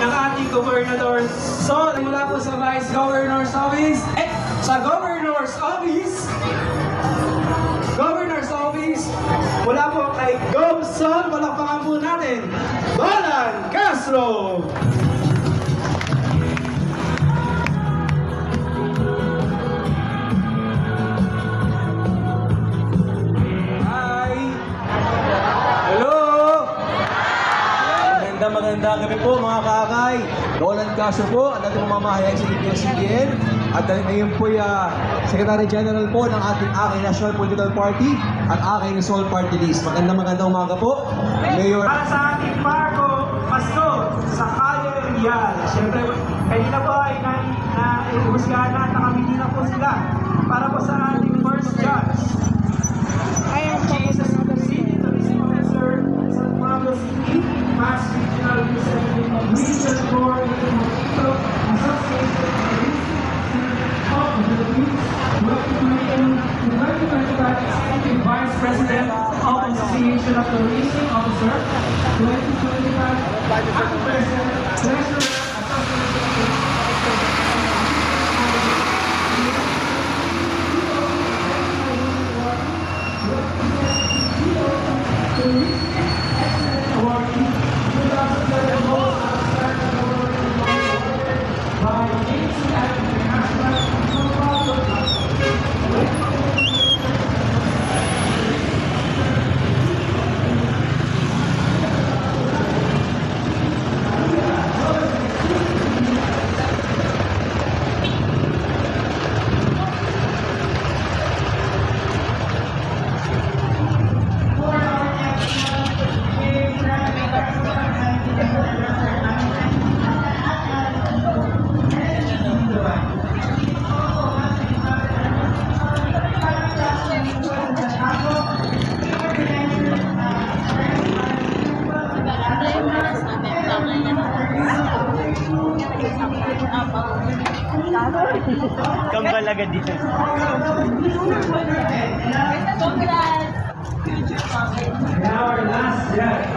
ng ating gobernador. So, mula po sa Vice Governor's Office, sa Governor's Office, mula po kay Gobson, palakpakan po natin, Balan Castro! Magandang gabi po mga kakay. Roland Castro po, ang ating mamahayag sa ABS-CBN. At ngayon po Secretary General po ng ating AKAY National Political Party at AKAY Rizal Party List. Magandang umaga po. Mayor. Para sa ating Marco Pastor sa Calle Real. Siyempre, kanina po ay na-iusgahan na nakamili na po sila para po sa ating first judge. Jesus City Tourism Officer sa Pablo City, Mass Regional Representative Region Coordinator Mojito, Association of the Philippines, 2025 Executive Vice President of Association of Tourism Officer, 2025 Acting President, Treasurer, Association Kambal agad dito. Now our last judge,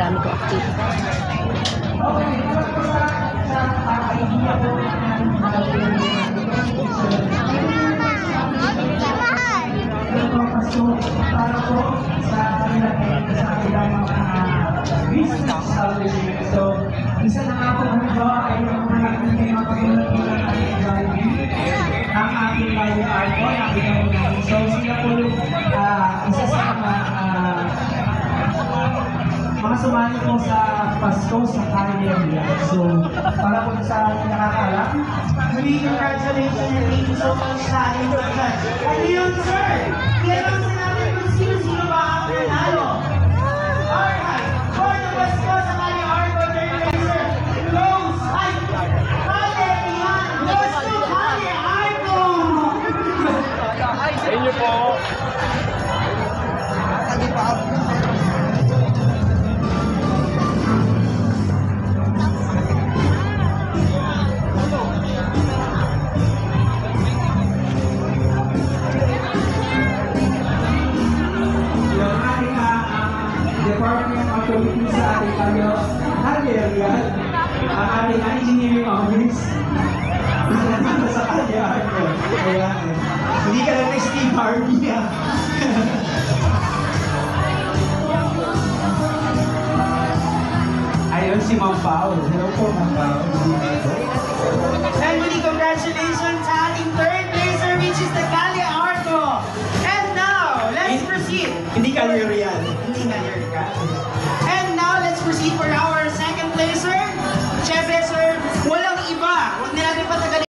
dami ko activity. So, isa na nga po ito ay yung mga ang ating live art po, nakita mo namin. So, sila po isa sa mga sumali po sa Pasko sa Kalye Real. So, para po sa nakakaalam, muli congratulations and thank you so much sa ating mga. Ano yun, sir? Kailangan sa natin kung sino-sino ba ang panalo. Alright, for the Pasko sa Kalye Arco, sir, close! Ay! Kalye Real! Close to Kalye Arco! Sa inyo po. Department of Committee sa ating Kalye Real, ang ating engineering office, nandito sa Kalye Arco. Kaya, hindi ka lang kay Steve Harvey, ah. Ayun si Ma'am Pao. Hello po, Ma'am Pao. And muli congratulations sa ating third placer, which is the Kalye Arco. And now, let's proceed. Hindi Kalye Real. Hindi Kalye Real. And now, let's proceed for our second placer. Siyempre, sir, walang iba. Huwag na natin patagalin.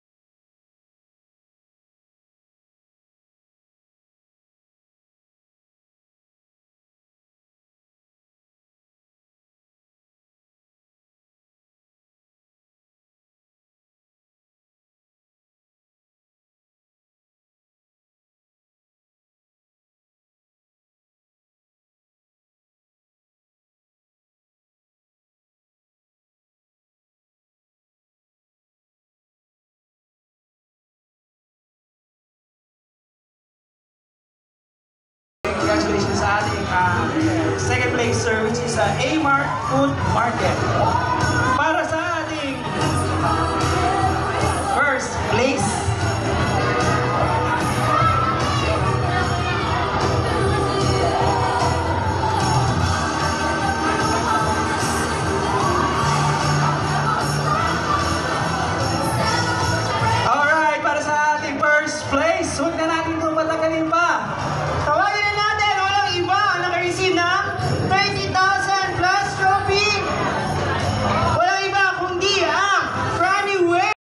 Congratulations sa ating second placer, which is A-Mart Food Market. Para sa ating first place, alright, para sa ating first place, huwag na natin itong patagalin pa. Tawagin na natin, walang iba ang naka-receive ng 30,000 plus trophy. Walang iba kundi ang Franny Way.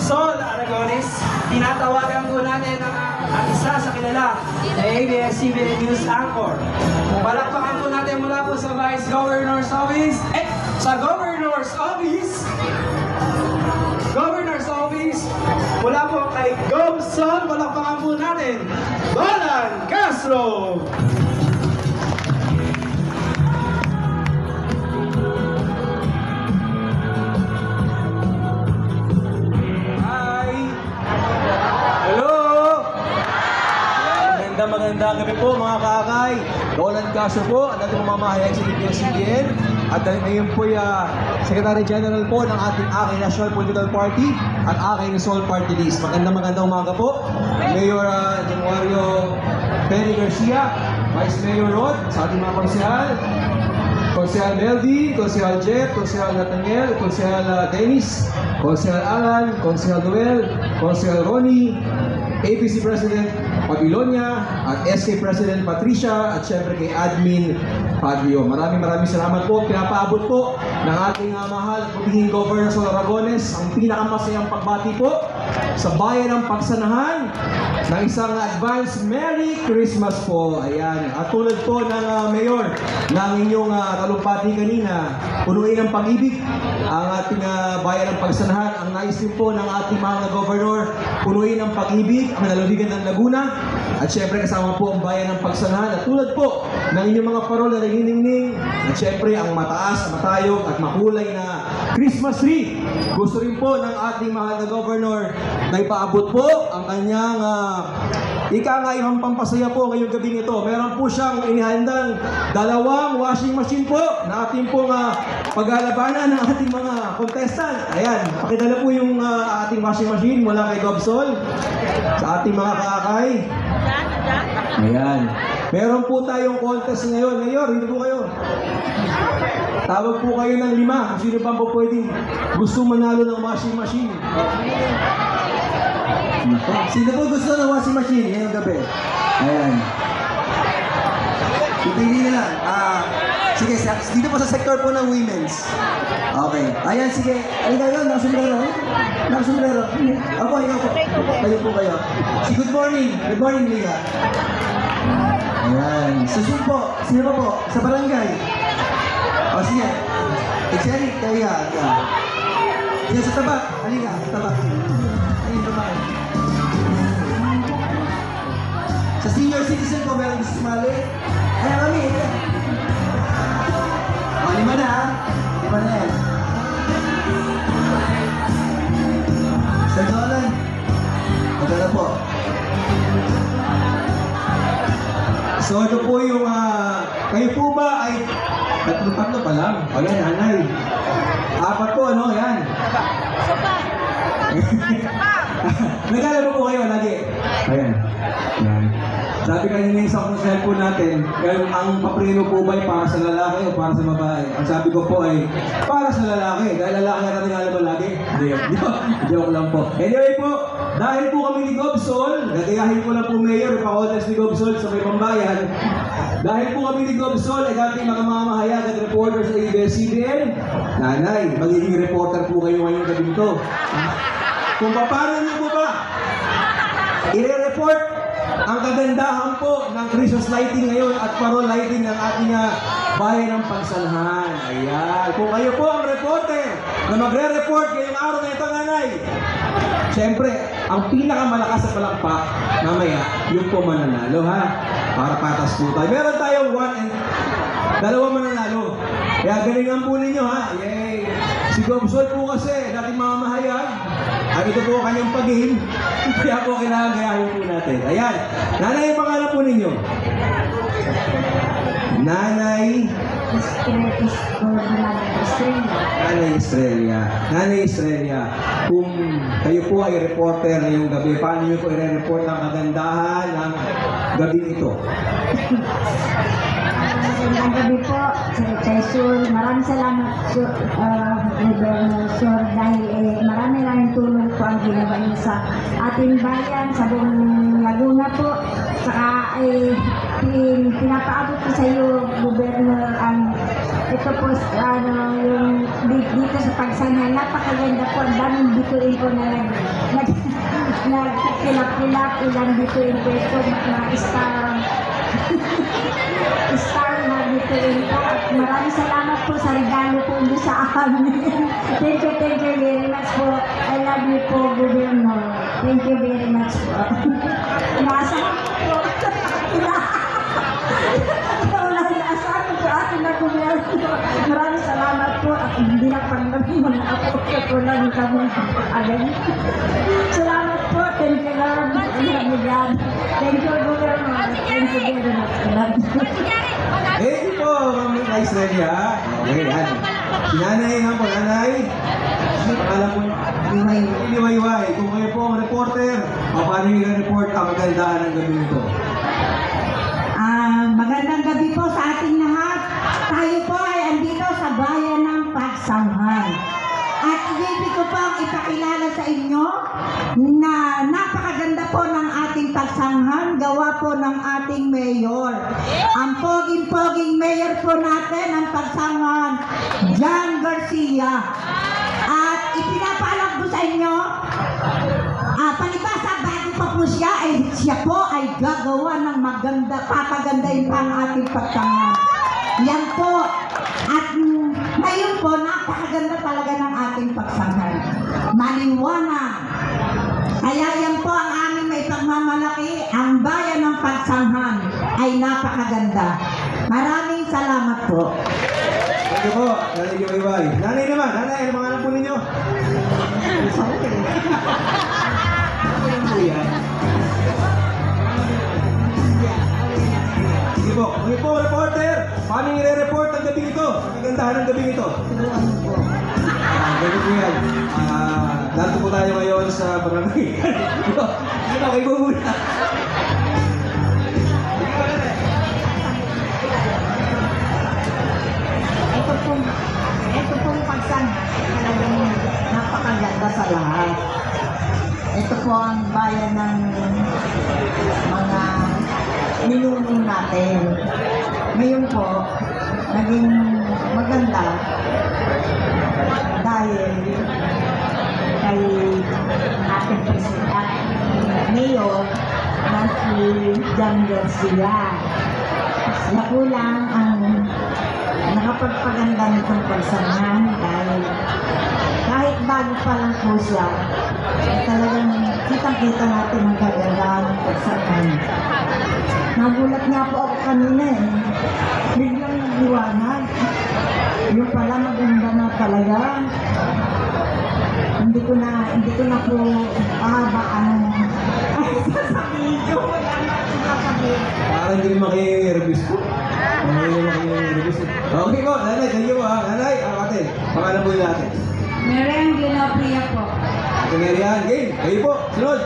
Sol Aragones, tinatawagan po natin ang isa sa kilala na ABS-CBN News Anchor. Palakpakan po natin mula po sa Vice Governor's Office, sa Governor's Office, mula po kay Gobson, palakpakan po natin, Balan Castro! Magandang gabi po mga kakay. Roland Castro po, ang ating mamamahayag sa ABS-CBN. At ngayon po Secretary General po ng ating AKI National Political Party at AKI Rizal Party List. Magandang umaga po. Mayor Januario Perry Garcia, Vice Mayor Rod, sa ating mga konsehal, Konsehal Meldy, Konsehal Jet, Konsehal Nathaniel, Konsehal Dennis, Konsehal Alan, Konsehal Noel, Konsehal Ronnie, APC President Pabilonia, at SK President Patricia, at syempre kay Admin Padrio. Maraming salamat po. Pinapaabot po ng ating mahal at putihing Governor Sol Aragones ang pinakamasayang pagbati po sa bayan ng Pagsanahan ng isang advance Merry Christmas po. Ayan. At tulad po ng Mayor ng inyong talumpati kanina, punuin ng pag-ibig ang ating bayan ng Pagsanahan. Ang nais din po ng ating mahal na Governor, punuin ng pag-ibig ang lalawigan ng Laguna. At syempre kasama po ang bayan ng Pagsanahan. At tulad po ng inyong mga parol na naginingning. At syempre ang mataas, matayog at makulay na Christmas tree. Gusto rin po ng ating mahal na Governor na ipaabot po ang kanyang ikangayang pampasaya po ngayong gabi nito. Meron po siyang inihandang 2 washing machine po na ating pong paglalabanan ng ating mga contestant. Ayan, pakidala po yung ating washing machine mula kay Gobsol sa ating mga kakay. Ayan. Meron po tayong contest ngayon. Mayor, hindi po kayo. Tawag po kayo ng 5 kung sino pa po pwedeng gusto manalo ng washing machine. Sino po gusto ng washing machine ngayong gabi? Ayan. Pipili na lang. Sige, dito po sa sector po ng women's. Okay. Ayan, sige. Ano kayo? Nakasumbrero? Nakasumbrero? Ako, ikaw po. Kayo po kayo. Good morning. Good morning, Liga. Ayan. Susun po. Sino pa po? Sa barangay. O, sige. Exeric, kayo yan. Sige, sa tabak. Halika, sa tabak. Ayun, tabak. Sa senior citizen po, meron gusto sumali. Ayan kami. O, 5 na ha. 5 na yan. Sir Dolan. Maganda po. So ito po yung, kayo po ba ay tatlo pa lang? O yan, nanay. 4 po, ano? Yan. Naglalaro po kayo lagi. Ayan. Yan. Sabi kanina yung sa konsel po natin, ang papreno po ba ay para sa lalaki o para sa babae? Ang sabi ko po ay para sa lalaki. Dahil lalaki natin naglalaro lagi. Hindi. Joke lang po. Anyway po, dahil po kami ni Gobsol, gagayahin ko lang po Mayor, ipa-contest ni Gobsol sa may pambayan. Dahil po kami ni Gobsol ay dating mga mamahayag at reporter sa ABS-CBN. Nanay, magiging reporter po kayo ngayong gabi nito. Kung paano niyo po ba i-report ang kagandahan po ng Christmas lighting ngayon at parol lighting ng ating bayan ng Pagsanahan. Ayan. Kung kayo po ang reporter na magre-report ngayong araw na ito, nanay, siyempre, ang pinakamalakas sa palakpak, mamaya, yung po mananalo, ha? Para patas po tayo. Meron tayong 2 mananalo. Kaya galingan po ninyo, ha? Yay! Si Gobsol po kasi, dating mamamahayag, at ito po kanyang pag-game. Kaya po kailangan gayahin po natin. Ayan. Nanay, yung pangalan po ninyo? Nanay Estrella. Nanay Estrella. Kung kayo po ay reporter ngayong gabi, paano nyo po i-report ang kagandahan ng gabi ito? Magandang gabi po, Secretary Sur. Maraming salamat, Governor Sur, dahil marami tulong po ang ginawa niyo sa ating bayan, sa buong Laguna po. Saka pinapaabot ko sa iyo, Governor, ang ito po, yung dito sa Pagsanahan. Napakaganda po, ang daming bituin po na nagkilap-kilap, ilang bituin po ito, mga star na bituin po. At maraming salamat po sa regalo po nyo sa amin. Thank you very much po. I love you po, Governor. Thank you very much po. Inaasahan po. Inaasahan po atin na Governor. Maraming salamat po. At hindi na panggabi mga apo ko lang kami agad. Salamat po. Thank you, Lord. Thank you, Governor. Thank you very much. Thank you po, Ma'am Estrella. Okay, yan. Si nanay nga po, nanay. Pangalan mo, Liwayway. Kung kayo po ang reporter, paano yung report ang kagandahan ng gabi nito? Magandang gabi po sa ating lahat. Tayo po ay pagsanghan. At ibig ko pang ipakilala sa inyo na napakaganda po ng ating pagsanghan, gawa po ng ating mayor. Ang poging-poging mayor po natin ang pagsanghan, John Garcia. At ipinapaalam ko sa inyo, palibasa bago pa po siya po ay gagawa ng maganda, papagandahin pa ang ating pagsanghan. Yan po. At ngayon po, napakaganda talaga ng ating pagsanghan. Maliwanag. Kaya yan po ang aming may pagmamalaki. Ang bayan ng pagsanghan ay napakaganda. Maraming salamat po. Thank you po, Nanay Joy. Nanay naman, nanay, ano mga anak po ninyo? Ano po yan? Sige po, reporter! Paano i-report ang gabing ito? Ang kagandahan ng gabing ito? Ganun po yan. Dato po tayo ngayon sa barangay. Ito, kayo po muna. Ito pong pagsanghan talagang napakaganda sa lahat. Ito po ang bayan ng mga ninuno natin. Ngayon po, naging maganda dahil kay ating president, mayor na si John Garcia. Sila po lang ang nakapagpaganda nitong pagsanghan dahil kahit bago pa lang po siya, talagang kitang-kita natin ang kagandahan ng pagsanghan. Nagulat nga po ako kanina biglang liwanag. Yung pala maganda na talaga. Hindi ko na po pahabaan. Ay, sasabihin ko. Wala na akong sasabihin. Parang hindi makinervous po. Okay po, nanay, thank you po ha. Nanay, ate, pangalan po yun natin. Merian Ginapria po. Ate Marian, game, kayo po, sunod.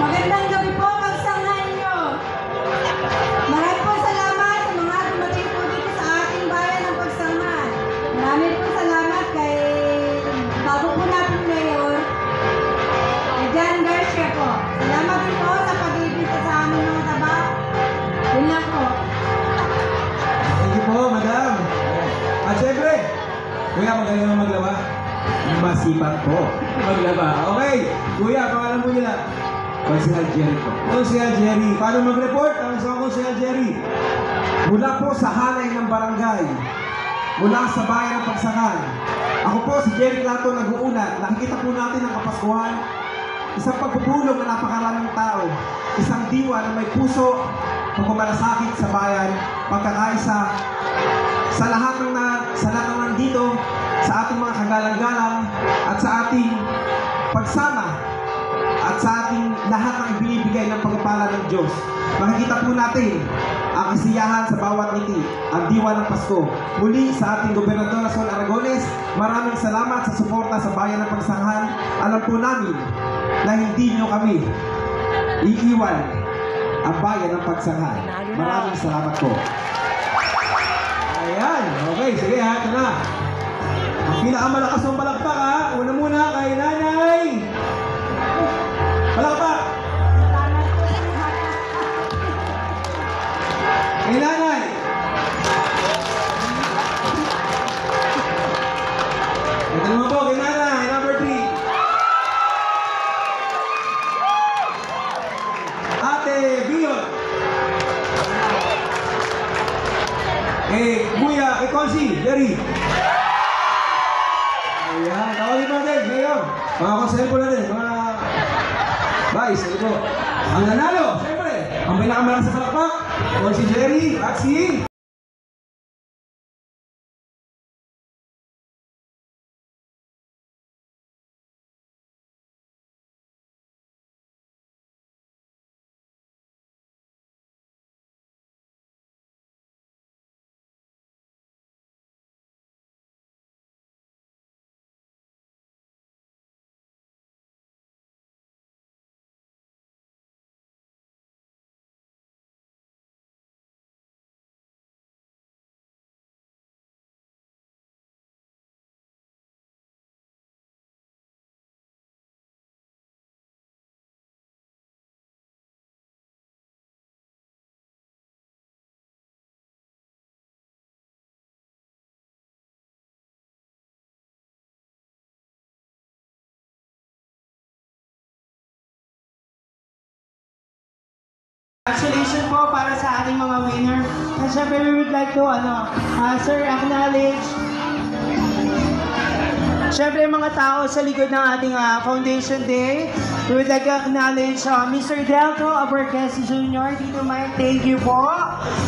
Magandang gabi po, pagsanghan nyo. Maraming po salamat sa mga dumating po dito sa ating bayan ng pagsanghan. Maraming po salamat kay bago po natin mayor, kay John Garcia po. Salamat din po sa pag-ibig sa aming mga taba. Yun lang po. Thank you po, madam. At syempre, kuya, magaling naman maglaba. Masipag po. Maglaba. Okay, kuya, pangalan mo nila. Consihal Jerry po. Consihal Jerry. Paano mag-report? Ang sa Consihal Jerry. Mula po sa halay ng barangay, mula sa bayan ng Pagsanghan. Ako po si Jerry Clato nag-uuna. Nakikita po natin ang Kapaskuhan. Isang pagpupulong na napakaraming tao. Isang diwa na may puso, pagmamalasakit sa bayan, pagkakaisa sa lahat ng nandito, sa ating mga kagalang-galang at sa ating pagsama at sa ating lahat ng ibinibigay ng pagpapala ng Diyos. Makikita po natin ang kasiyahan sa bawat ngiti, ang diwa ng Pasko. Muli sa ating Gobernador Sol Aragones, maraming salamat sa suporta sa bayan ng Pagsanghan. Alam po namin na hindi nyo kami iiwan ang bayan ng Pagsanghan. Maraming salamat po. Ayan. Okay, sige ha. Ito na. Ang pinakamalakas ng palakpak ha. Una muna kay nanay. Palakpak. Kay nanay. Ito naman po kay nanay. Number 3. Ate Biot. Kuya, Consi, Jerry. Ayan, tawagin mo natin, ngayon. Mga konsel po natin, mga vice, ano po. Ang nanalo, siyempre, ang pinakamalakas sa palakpak, Consi Jerry at si foundation po para sa ating mga winner. And syempre, we would like to, sir, acknowledge syempre mga tao sa likod ng ating Foundation Day. We would like to acknowledge Mr. Delco Aberquez Jr. Tito Mike, thank you po.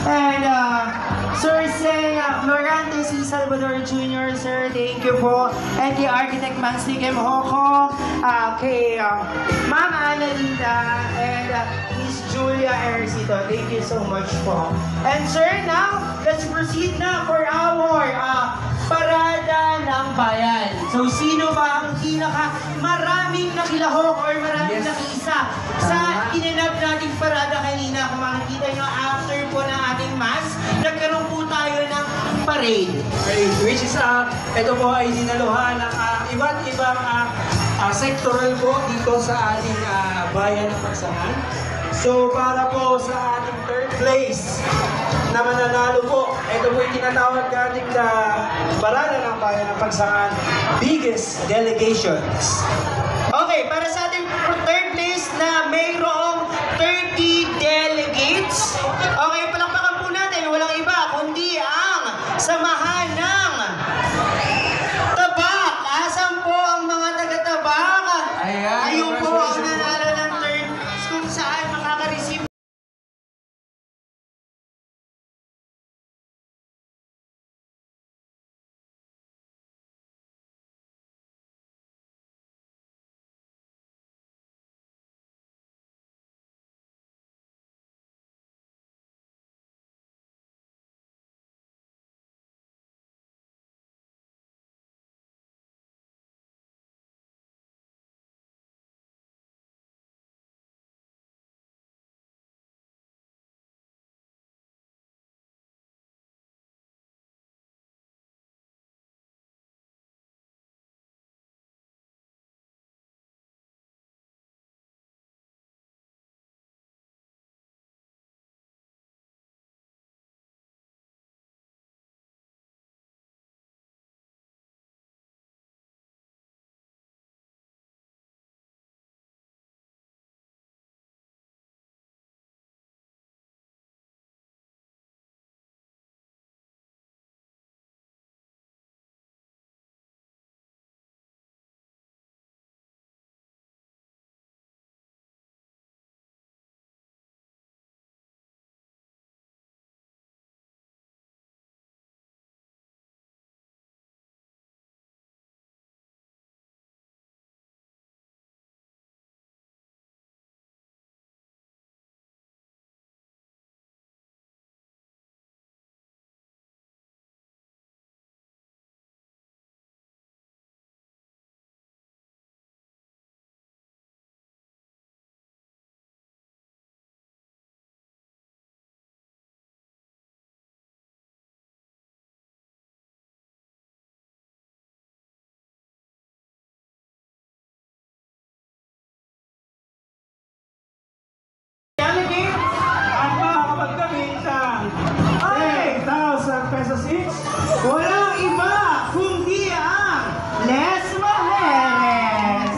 And Sir Seng Florante C. Salvador Jr. Sir, thank you po. And kay Architect Mansly Kim Hoko, kay Ma'am Ana Linda, and Miss Julia Ercito, thank you so much po. And sir, now, let's proceed na for our Parada ng Bayan. So, sino ba ang maraming nakilahok or maraming nakisa sa inanap nating parada kanina? Kung makikita nyo, after po ng ating mass, nagkaroon po tayo ng parade. Which is, ito po ay dinaluhan ng iba't ibang sectoral po dito sa ating bayan ng Pagsangan. So, para po sa ating third place na mananalo po, ito po yung tinatawag natin na Parada ng Bayan ng Pagsangan, biggest delegations. Okay, para sa ating third place na mayroong 30 delegates. Okay, palakpakan po natin, walang iba kundi ang samahan ng Tabak. Asan po ang mga taga-Tabak? Ayun po ang nanalo ng third kung saan makaka-receive. Walang iba kundi ang Les Majeres.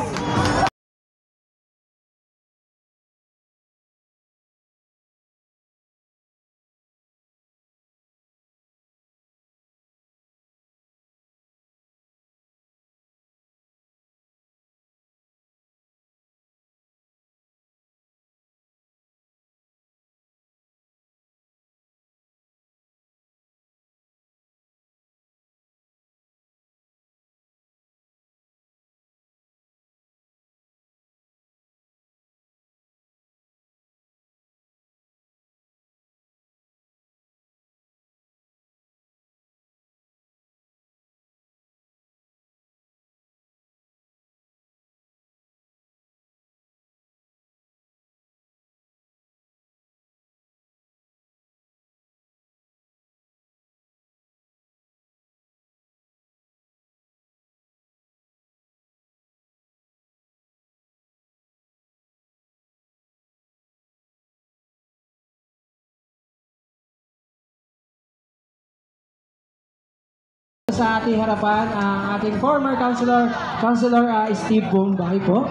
Sa ating harapan ang ating former councilor Councilor Steve Bumbaki po.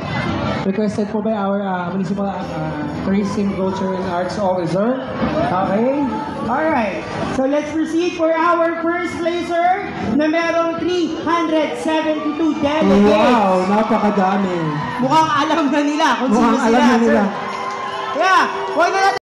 Requested po by our Municipal Tourism, Culture, and Arts Officer. Okay. Alright. So let's proceed for our first placer na merong 372 delegates. Wow, napakadami. Mukhang alam na nila kung Mukhang sino alam sila. na nila. Sir. Yeah. Huwag na natin.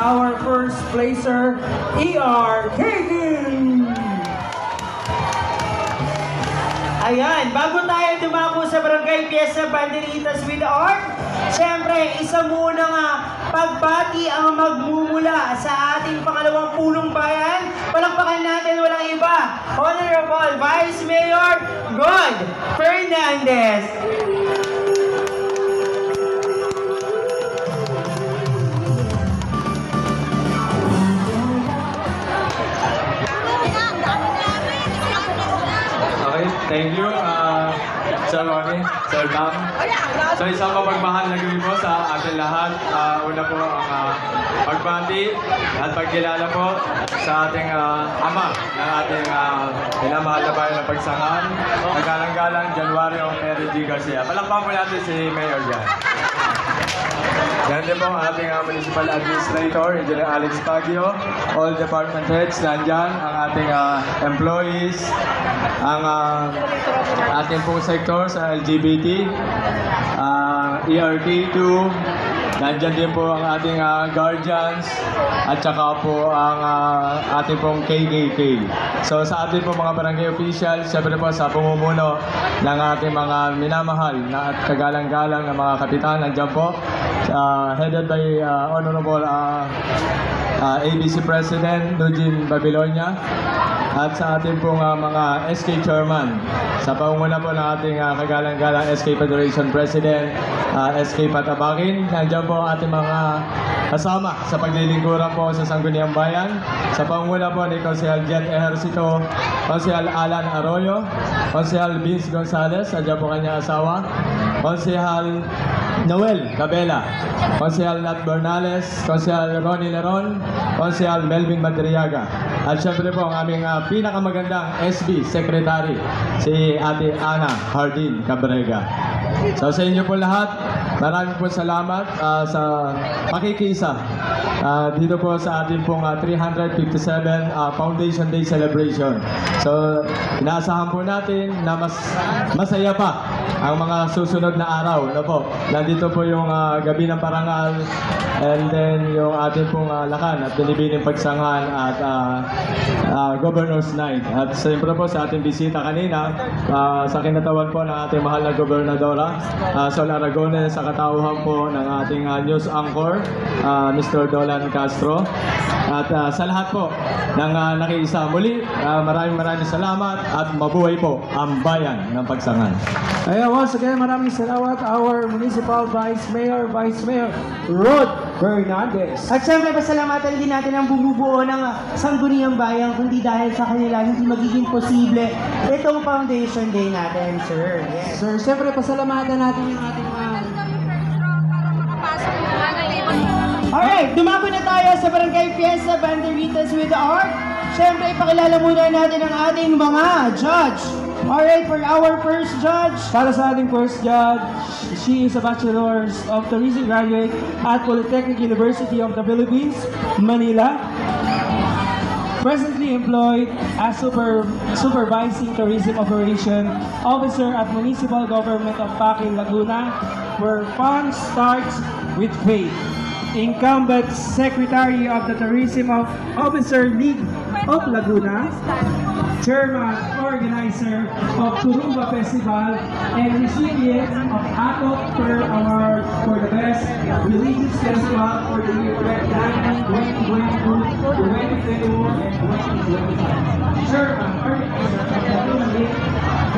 Our first placer, E.R. Kagan! Ayan, bago tayo dumako sa Barangay Fiesta Banderitas with Art, syempre, isa muna nga pagbati ang magmumula sa ating pangalawang pulong bayan. Palakpakan natin, walang iba, Honorable Vice Mayor God Fernandez. Okay, thank you, Sir Ronnie, Sir Dam. So isang mapagmahal na gabi po sa ating lahat. Una po ang pagbati at pagkilala po sa ating ama ng ating minamahal na bayan ng Pagsangan. Nagalang-galang Januario Mary G. Garcia. Palakpakan po natin si Mayor dyan. Yan din po ang ating Municipal Administrator, Engineer Alex Baguio, all department heads nandyan, ang ating employees, ang ating pong sector sa LGBT, ERT2, nandyan din po ang ating guardians, at saka po ang ating pong KKK. So sa ating po mga barangay officials, syempre po sa pumumuno ng ating mga minamahal na at kagalang-galang na mga kapitan, nandyan po, headed by Honorable ABC President Eugene Babilonia, at sa ating pong mga SK Chairman, sa pangunguna po ng ating kagalang-galang SK Federation President, SK Patabakin, nandiyan po ang ating mga kasama sa paglilingkuran po sa Sangguniang Bayan, sa pangunguna po ni Konsehal Jet Ejercito, Konsehal Alan Arroyo, Konsehal Vince Gonzales, nandiyan po kanyang asawa, Konsehal Noel Cabela, Konsehal Nat Bernales, Konsehal Ronnie Leron, Konsehal Melvin Madriaga, at syempre po ang aming pinakamagandang SB Secretary, si Ate Ana Hardin Cabrega. So sa inyo po lahat, maraming po salamat sa pakikisa dito po sa ating pong 357 Foundation Day Celebration. So, inaasahan po natin na mas masaya pa ang mga susunod na araw. No po? Nandito po yung Gabi ng Parangal, and then yung ating pong lakan at binibining pagsanghan at Governor's Night. At siyempre po sa ating bisita kanina, sa kinatawan po ng ating mahal na Gobernadora, Sol Aragones, sa katauhan po ng ating news anchor, Mr. Dolan Castro. At sa lahat po ng nakiisa muli, maraming salamat at mabuhay po ang bayan ng Pagsangan. Ayan, once again, maraming salamat our Municipal Vice Mayor Rod Fernandez. At syempre, pasalamatan din natin ang bumubuo ng Sangguniang Bayan, kundi dahil sa kanila hindi magiging posible itong Foundation Day natin, sir. Yes. Sir, syempre, pasalamatan natin yung ating Alright, dumako na tayo sa Barangay Fiesta Banderitas with the Art. Syempre, ipakilala muna natin ang ating mga judge. Alright, for our first judge. Para sa ating first judge, she is a Bachelor of Tourism graduate at Polytechnic University of the Philippines, Manila. Presently employed as Supervising Tourism Operation Officer at Municipal Government of Paquil, Laguna, where fun starts with faith. Incumbent Secretary of the Tourism Officer League of Laguna, Chairman, Organizer of Turumba Festival, and recipient of ACOP Pearl Award for the Best Religious Festival for the year 2019, 2022, 2021, and 2025. Chairman, Organizer of the Laguna League,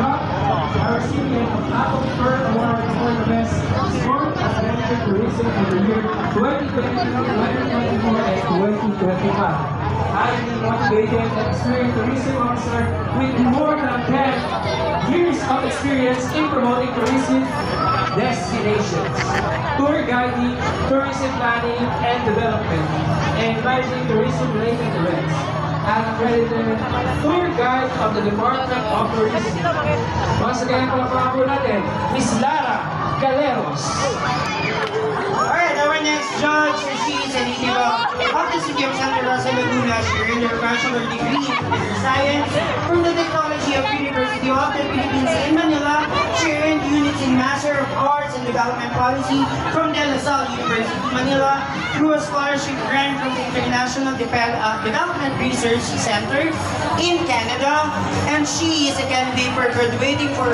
our recipient of ACOP Pearl Award for the Best Sport and Adventure Tourism for the year 2022, 2024, and 2025. Highly motivated and experienced tourism officer with more than 10 years of experience in promoting tourism destinations, tour guiding, tourism planning and development, and managing tourism-related events. An accredited tour guide of the Department of Tourism. Once again, palakpakan po natin, Ms. Lara Galeros. Alright, our next judge, she is a native of the city of Santa Rosa, Laguna. She earned her bachelor degree in computer science from the Technology of University of the Philippines in Manila. She earned units in Master of Arts and Development Policy from De La Salle University, Manila, through a scholarship grant from the International Development Research Center in Canada. And she is a candidate for graduating for